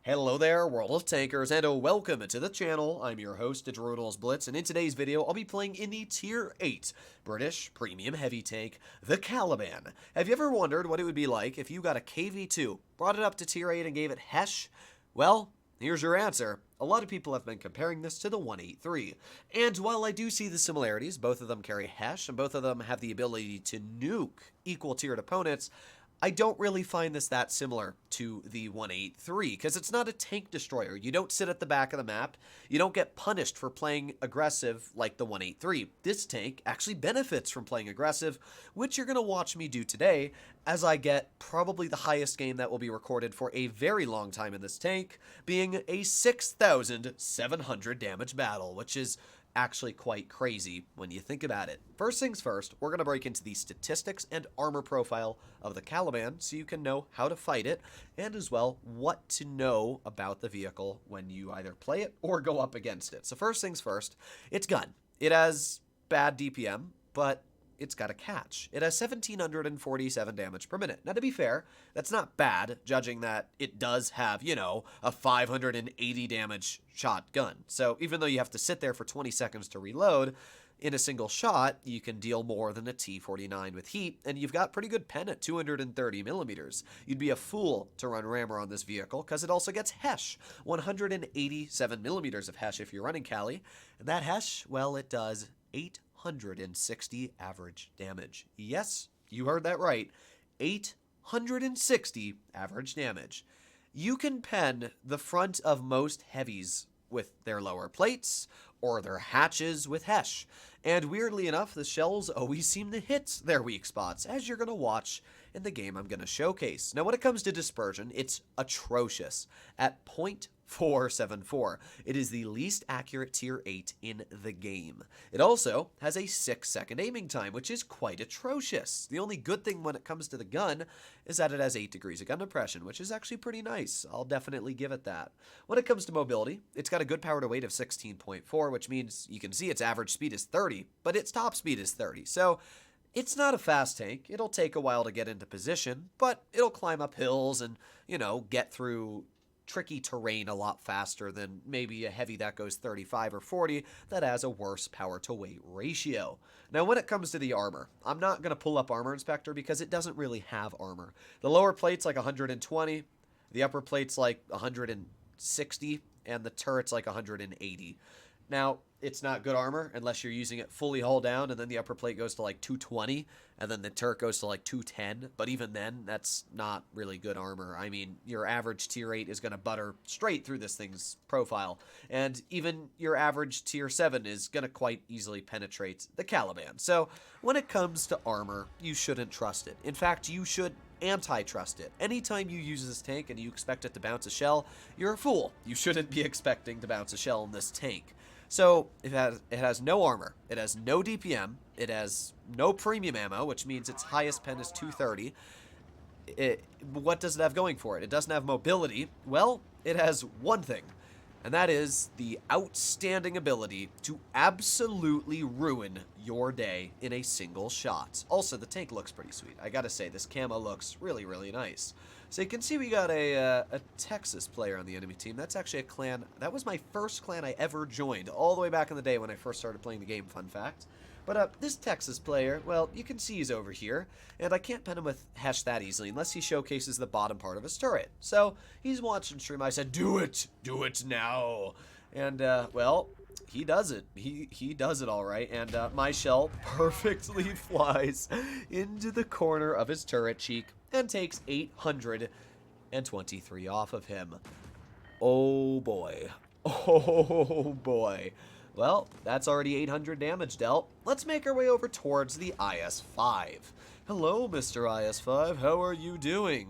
Hello there, World of Tankers, and welcome to the channel. I'm your host, Adronals Blitz, and in today's video, I'll be playing in the Tier 8 British Premium Heavy Tank, the Caliban. Have you ever wondered what it would be like if you got a KV-2, brought it up to Tier 8, and gave it Hesh? Well, here's your answer. A lot of people have been comparing this to the 183, and while I do see the similarities, both of them carry Hesh, and both of them have the ability to nuke equal-tiered opponents, I don't really find this that similar to the 183, because it's not a tank destroyer. You don't sit at the back of the map. You don't get punished for playing aggressive like the 183. This tank actually benefits from playing aggressive, which you're going to watch me do today, as I get probably the highest game that will be recorded for a very long time in this tank, being a 6,700 damage battle, which is actually quite crazy when you think about it. First things first, we're going to break into the statistics and armor profile of the Caliban so you can know how to fight it and as well what to know about the vehicle when you either play it or go up against it. So first things first, its gun. It has bad DPM, but it's got a catch. It has 1,747 damage per minute. Now, to be fair, that's not bad, judging that it does have, you know, a 580 damage shotgun. So even though you have to sit there for 20 seconds to reload, in a single shot, you can deal more than a T-49 with heat, and you've got pretty good pen at 230 millimeters. You'd be a fool to run rammer on this vehicle, because it also gets Hesh, 187 millimeters of Hesh if you're running Cali, and that Hesh, well, it does 860 average damage. Yes, you heard that right. 860 average damage. You can pen the front of most heavies with their lower plates or their hatches with Hesh. And weirdly enough, the shells always seem to hit their weak spots, as you're going to watch in the game I'm going to showcase. Now, when it comes to dispersion, it's atrocious at 0.474. It is the least accurate Tier 8 in the game. It also has a 6-second aiming time, which is quite atrocious. The only good thing when it comes to the gun is that it has 8 degrees of gun depression, which is actually pretty nice. I'll definitely give it that. When it comes to mobility, it's got a good power to weight of 16.4, which means you can see its average speed is 30, but its top speed is 30. So it's not a fast tank. It'll take a while to get into position, but it'll climb up hills and, you know, get through tricky terrain a lot faster than maybe a heavy that goes 35 or 40 that has a worse power to weight ratio. Now, when it comes to the armor, I'm not going to pull up Armor Inspector because it doesn't really have armor. The lower plate's like 120, the upper plate's like 160, and the turret's like 180. Now, it's not good armor unless you're using it fully hull down, and then the upper plate goes to like 220, and then the turret goes to like 210, but even then, that's not really good armor. I mean, your average Tier 8 is going to butter straight through this thing's profile, and even your average Tier 7 is going to quite easily penetrate the Caliban. So, when it comes to armor, you shouldn't trust it. In fact, you should anti-trust it. Anytime you use this tank and you expect it to bounce a shell, you're a fool. You shouldn't be expecting to bounce a shell in this tank. So, it has no armor, it has no DPM, it has no premium ammo, which means its highest pen is 230. What does it have going for it? It doesn't have mobility. Well, it has one thing, and that is the outstanding ability to absolutely ruin your day in a single shot. Also, the tank looks pretty sweet. I gotta say, this camo looks really, really nice. So you can see we got a Texas player on the enemy team. That's actually a clan. That was my first clan I ever joined, all the way back in the day when I first started playing the game, fun fact. But this Texas player, well, you can see he's over here, and I can't pen him with Hesh that easily unless he showcases the bottom part of his turret. So he's watching stream. I said, do it now. And, well, he does it. He does it all right, and my shell perfectly flies into the corner of his turret cheek and takes 823 off of him. Oh boy. Oh boy. Well, that's already 800 damage dealt. Let's make our way over towards the IS-5. Hello, Mr. IS-5. How are you doing?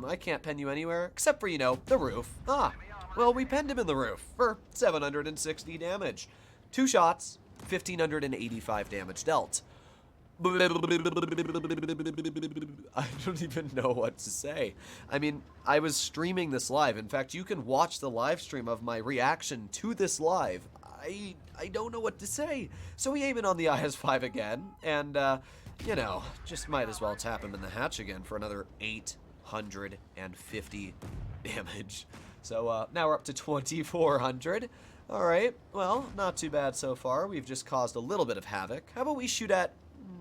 I can't pen you anywhere except for, you know, the roof. Ah, well, we penned him in the roof for 760 damage. 2 shots, 1,585 damage dealt. I don't even know what to say. I mean, I was streaming this live. In fact, you can watch the live stream of my reaction to this live. I don't know what to say. So we aim in on the IS-5 again, and, you know, just might as well tap him in the hatch again for another 850 damage. So now we're up to 2,400. All right, well, not too bad so far. We've just caused a little bit of havoc. How about we shoot at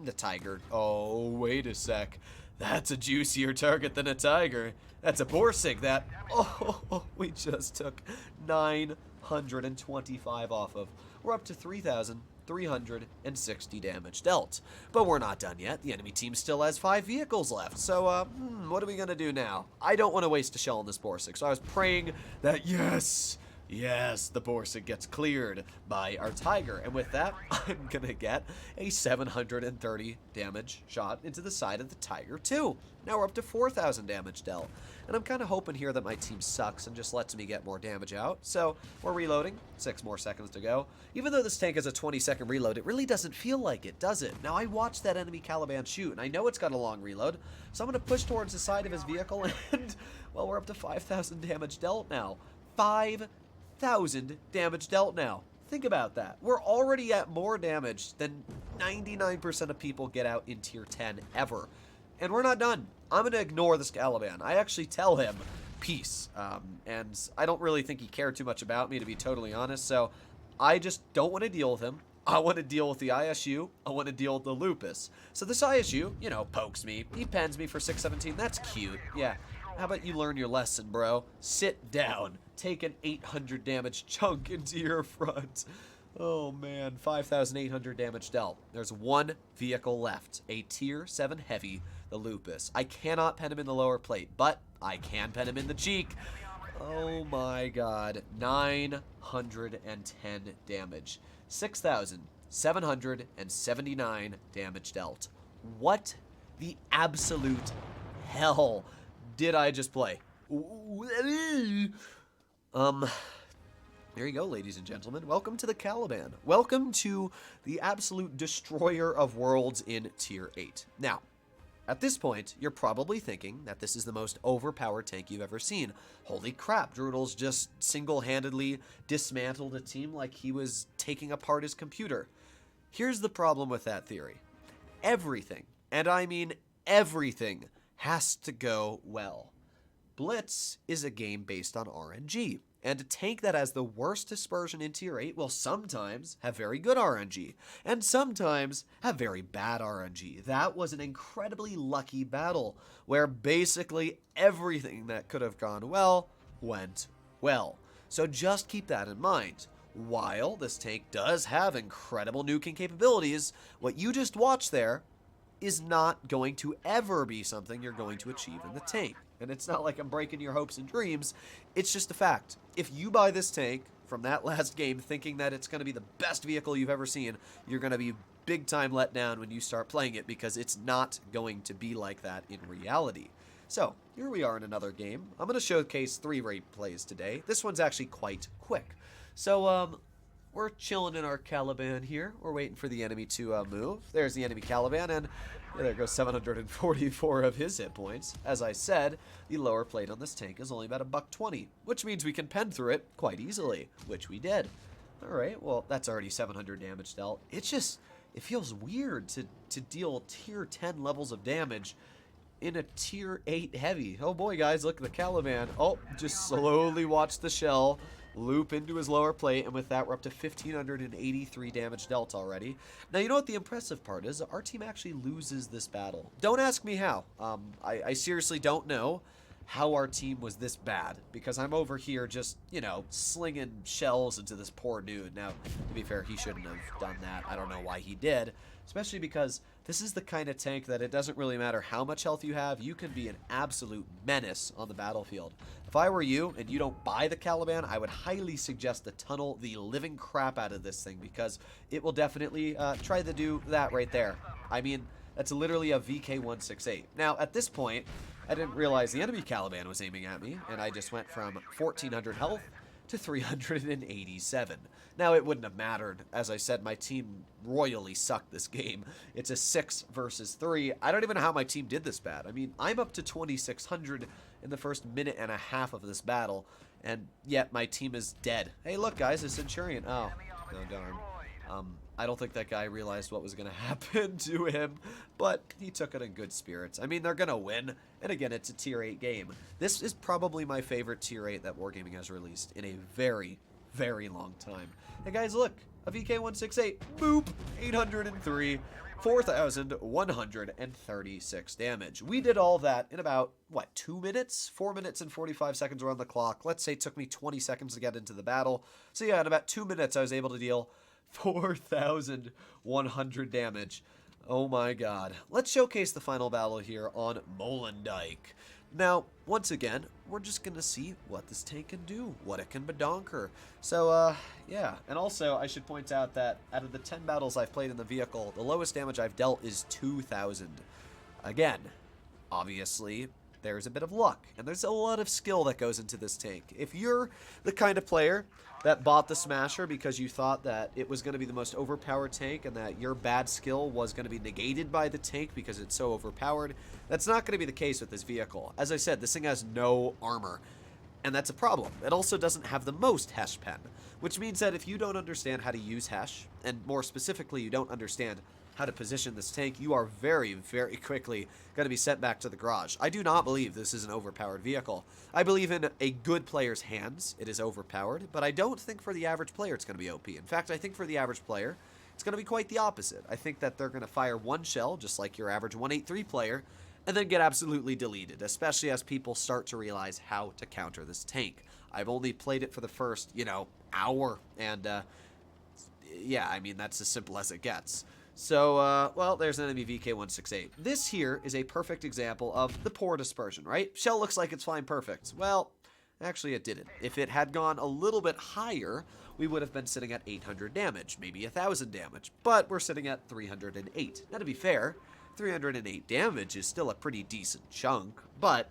the tiger? Oh, wait a sec. That's a juicier target than a tiger. That's a borsig that, oh, we just took 925 off of. We're up to 3,360 damage dealt. But we're not done yet. The enemy team still has 5 vehicles left. So, what are we going to do now? I don't want to waste a shell on this borsig, so I was praying that, yes, the borsig gets cleared by our tiger. And with that, I'm going to get a 730 damage shot into the side of the tiger too. Now we're up to 4,000 damage dealt. And I'm kind of hoping here that my team sucks and just lets me get more damage out. So we're reloading. 6 more seconds to go. Even though this tank has a 20-second reload, it really doesn't feel like it, does it? Now I watched that enemy Caliban shoot, and I know it's got a long reload. So I'm going to push towards the side of his vehicle, and, well, we're up to 5,000 damage dealt now. 5,000 damage dealt now. Think about that. We're already at more damage than 99% of people get out in tier 10 ever. And we're not done. I'm going to ignore this Caliban. I actually tell him, peace. And I don't really think he cared too much about me, to be totally honest. So I just don't want to deal with him. I want to deal with the ISU. I want to deal with the Lupus. So this ISU, you know, pokes me. He pens me for 617. That's cute. Yeah. How about you learn your lesson, bro? Sit down. Take an 800 damage chunk into your front. Oh, man. 5,800 damage dealt. There's 1 vehicle left. A tier 7 heavy, the Lupus. I cannot pen him in the lower plate, but I can pen him in the cheek. Oh, my God. 910 damage. 6,779 damage dealt. What the absolute hell did I just play? There you go, ladies and gentlemen. Welcome to the Caliban. Welcome to the absolute destroyer of worlds in Tier 8. Now, at this point, you're probably thinking that this is the most overpowered tank you've ever seen. Holy crap, Droodle's just single-handedly dismantled a team like he was taking apart his computer. Here's the problem with that theory. Everything, and I mean everything, has to go well. Blitz is a game based on RNG, and a tank that has the worst dispersion in Tier 8 will sometimes have very good RNG, and sometimes have very bad RNG. That was an incredibly lucky battle, where basically everything that could have gone well, went well. So just keep that in mind. While this tank does have incredible nuking capabilities, what you just watched there is not going to ever be something you're going to achieve in the tank. And it's not like I'm breaking your hopes and dreams, it's just a fact. If you buy this tank from that last game thinking that it's going to be the best vehicle you've ever seen, you're going to be big time let down when you start playing it, because it's not going to be like that in reality. So, here we are in another game. I'm going to showcase 3 raid plays today. This one's actually quite quick. So, we're chilling in our Caliban here. We're waiting for the enemy to move. There's the enemy Caliban, and there goes 744 of his hit points. As I said, the lower plate on this tank is only about $120, which means we can pen through it quite easily, which we did. Alright, well, that's already 700 damage dealt. It feels weird to deal tier 10 levels of damage in a tier 8 heavy. Oh boy, guys, look at the Caliban. Oh, just slowly watch the shell loop into his lower plate, and with that, we're up to 1,583 damage dealt already. Now, you know what the impressive part is? Our team actually loses this battle. Don't ask me how. I seriously don't know how our team was this bad, because I'm over here just, you know, slinging shells into this poor dude. Now, to be fair, he shouldn't have done that. I don't know why he did, especially because this is the kind of tank that it doesn't really matter how much health you have, you can be an absolute menace on the battlefield. If I were you and you don't buy the Caliban, I would highly suggest to tunnel the living crap out of this thing, because it will definitely try to do that right there. I mean, that's literally a VK-168. Now, at this point, I didn't realize the enemy Caliban was aiming at me, and I just went from 1,400 health to 387. Now, it wouldn't have mattered. As I said, my team royally sucked this game. It's a 6 versus 3. I don't even know how my team did this bad. I mean, I'm up to 2,600 in the first minute and a half of this battle, and yet my team is dead. Hey, look, guys, a Centurion. Oh, no darn. I don't think that guy realized what was going to happen to him, but he took it in good spirits. I mean, they're going to win, and again, it's a Tier 8 game. This is probably my favorite Tier 8 that Wargaming has released in a very, very long time. And guys, look, a VK168, boop, 803, 4,136 damage. We did all that in about, what, 2 minutes? 4 minutes and 45 seconds were on the clock. Let's say it took me 20 seconds to get into the battle. So yeah, in about 2 minutes, I was able to deal 4,100 damage. Oh my god. Let's showcase the final battle here on Molendyke. Now, once again, we're just going to see what this tank can do, what it can bedonker. So, yeah. And also, I should point out that out of the 10 battles I've played in the vehicle, the lowest damage I've dealt is 2,000. Again, obviously, there's a bit of luck, and there's a lot of skill that goes into this tank. If you're the kind of player that bought the Smasher because you thought that it was going to be the most overpowered tank and that your bad skill was going to be negated by the tank because it's so overpowered, that's not going to be the case with this vehicle. As I said, this thing has no armor, and that's a problem. It also doesn't have the most Hesh pen, which means that if you don't understand how to use Hesh, and more specifically, you don't understand how to position this tank, you are very, very quickly going to be sent back to the garage. I do not believe this is an overpowered vehicle. I believe in a good player's hands, it is overpowered, but I don't think for the average player it's going to be OP. In fact, I think for the average player, it's going to be quite the opposite. I think that they're going to fire one shell, just like your average 183 player, and then get absolutely deleted, especially as people start to realize how to counter this tank. I've only played it for the first, hour, and, yeah, I mean, that's as simple as it gets. So, well, there's an enemy VK168. This here is a perfect example of the poor dispersion, right? Shell looks like it's flying perfect. Well, actually it didn't. If it had gone a little bit higher, we would have been sitting at 800 damage, maybe 1,000 damage, but we're sitting at 308. Now, to be fair, 308 damage is still a pretty decent chunk, but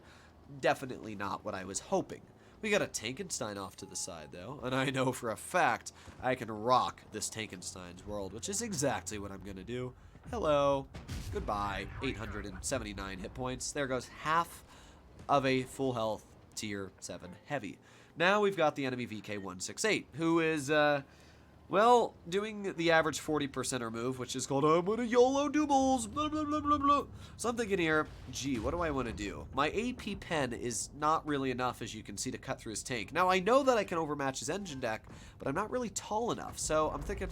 definitely not what I was hoping. We got a Tankenstein off to the side, though, and I know for a fact I can rock this Tankenstein's world, which is exactly what I'm going to do. Hello. Goodbye. 879 hit points. There goes half of a full health Tier 7 heavy. Now we've got the enemy VK168, who is, well, doing the average 40%er move, which is called, I'm gonna YOLO doubles, blah, blah, blah, blah, blah. So I'm thinking here, gee, what do I want to do? My AP pen is not really enough, as you can see, to cut through his tank. Now, I know that I can overmatch his engine deck, but I'm not really tall enough. So I'm thinking,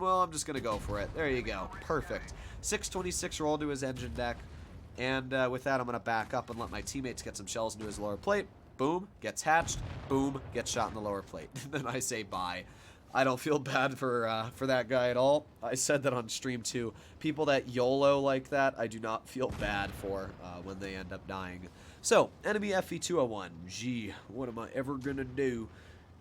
well, I'm just going to go for it. There you go. Perfect. 626 roll to his engine deck. And with that, I'm going to back up and let my teammates get some shells into his lower plate. Boom, gets hatched. Boom, gets shot in the lower plate. Then I say bye. I don't feel bad for that guy at all. I said that on stream too. People that YOLO like that, I do not feel bad for when they end up dying. So, enemy FV201. Gee, what am I ever gonna do?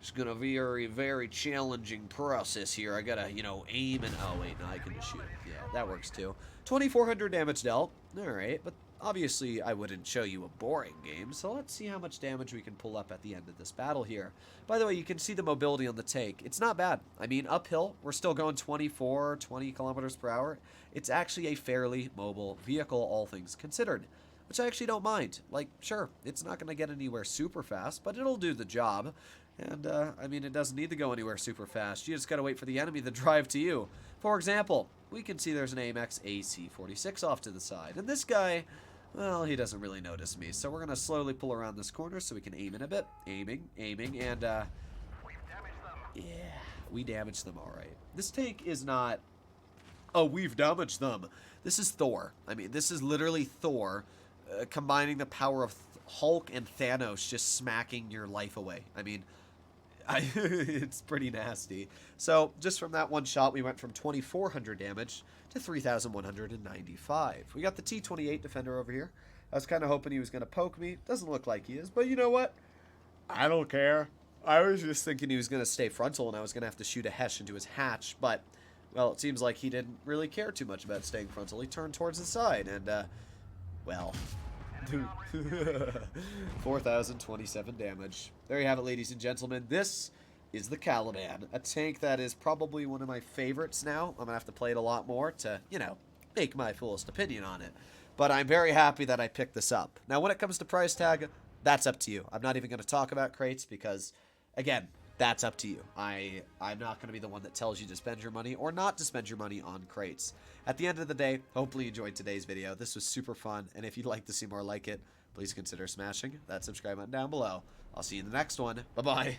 It's gonna be a very, very challenging process here. I gotta, aim and... Oh, wait, no, I can just shoot him. Yeah, that works too. 2,400 damage dealt. Alright, but obviously I wouldn't show you a boring game, so let's see how much damage we can pull up at the end of this battle here. By the way, you can see the mobility on the tank. It's not bad. I mean, uphill, we're still going 20 kilometers per hour. It's actually a fairly mobile vehicle, all things considered, which I actually don't mind. Like, sure, it's not going to get anywhere super fast, but it'll do the job. And, I mean, it doesn't need to go anywhere super fast. You just got to wait for the enemy to drive to you. For example, we can see there's an AMX AC-46 off to the side. And this guy, well, he doesn't really notice me. So we're going to slowly pull around this corner so we can aim in a bit. Aiming, and, yeah, we damaged them all right. This tank is not, oh, we've damaged them. This is Thor. I mean, this is literally Thor combining the power of Hulk and Thanos just smacking your life away. I mean, it's pretty nasty. So just from that one shot, we went from 2,400 damage to 3,195. We got the T-28 Defender over here. I was kind of hoping he was going to poke me. Doesn't look like he is, but you know what? I don't care. I was just thinking he was going to stay frontal and I was going to have to shoot a Hesh into his hatch, but, well, it seems like he didn't really care too much about staying frontal. He turned towards the side and, well... 4,027 damage. There you have it, ladies and gentlemen. This is the Caliban, a tank that is probably one of my favorites now. I'm going to have to play it a lot more to, make my fullest opinion on it. But I'm very happy that I picked this up. Now, when it comes to price tag, that's up to you. I'm not even going to talk about crates because, again, that's up to you. I'm not going to be the one that tells you to spend your money or not to spend your money on crates. At the end of the day, hopefully you enjoyed today's video. This was super fun, and if you'd like to see more like it, please consider smashing that subscribe button down below. I'll see you in the next one. Bye-bye.